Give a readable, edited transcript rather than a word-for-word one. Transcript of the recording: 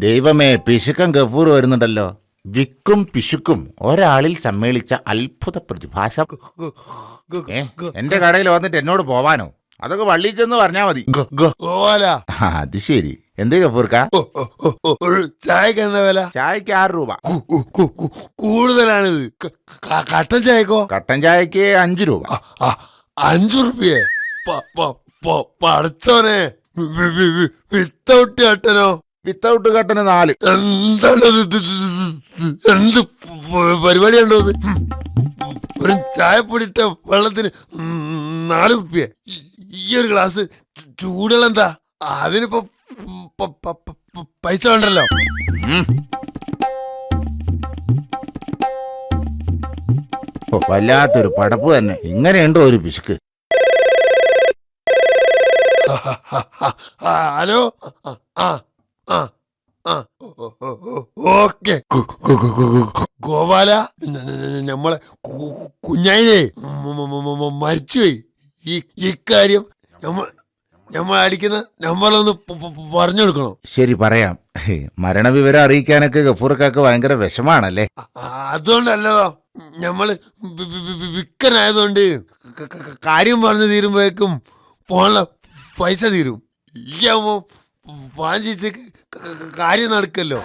ദൈവമേ, പിശുക്കൻ ഗഫൂർ വരുന്നുണ്ടല്ലോ. വിക്കും പിശുക്കും ഒരാളിൽ സമ്മേളിച്ച അത്ഭുത പ്രതിഭാസം. എന്റെ കടയിൽ വന്നിട്ട് എന്നോട് പോവാനോ? അതൊക്കെ വള്ളി ചെന്ന് പറഞ്ഞാ മതി. അത് ശരി. എന്തേ ഗഫൂർക്ക? ചായക്ക് എന്താ വില? ചായക്ക് 6 രൂപ. കൂടുതലാണിത്. കട്ടൻ ചായക്കോ? കട്ടൻ ചായക്ക് 5 രൂപ. 5 റുപ്യേ? പടച്ചോനെ, വിത്തൗട്ട് കട്ടനോ? വിത്തൗട്ട് കട്ടന് 4. എന്താണ് എന്ത് പരിപാടി ഉണ്ടോ? ഒരു ചായപ്പൊടിട്ട വെള്ളത്തിന് 4 റുപ്യ. ഈ ഒരു ഗ്ലാസ് ചൂടുവെള്ളം എന്താ? അതിനിപ്പോ പൈസ വേണ്ടല്ലോ. വല്ലാത്തൊരു പടപ്പ് തന്നെ. ഇങ്ങനെയുണ്ടോ ഒരു പിശുക്ക്? ഹലോ. ഓക്കെ ഗോപാല, നമ്മളെ കുഞ്ഞായിനെ മരിച്ചുപോയി. ഇക്കാര്യം നമ്മൾ അടിക്കുന്ന നമ്പറൊന്ന് പറഞ്ഞു കൊടുക്കണോ? ശരി, പറയാം. മരണവിവരം അറിയിക്കാനൊക്കെ ഗഫൂർക്കാക്ക് ഭയങ്കര വിഷമാണല്ലേ? അതുകൊണ്ടല്ലോ, നമ്മള് വിക്കനായതുകൊണ്ട് കാര്യം പറഞ്ഞു തീരുമ്പോഴേക്കും പോകാനുള്ള പൈസ തീരും. ഈ ആവുമ്പോ 5 ദിവസത്തേക്ക് കാര്യം നടക്കല്ലോ.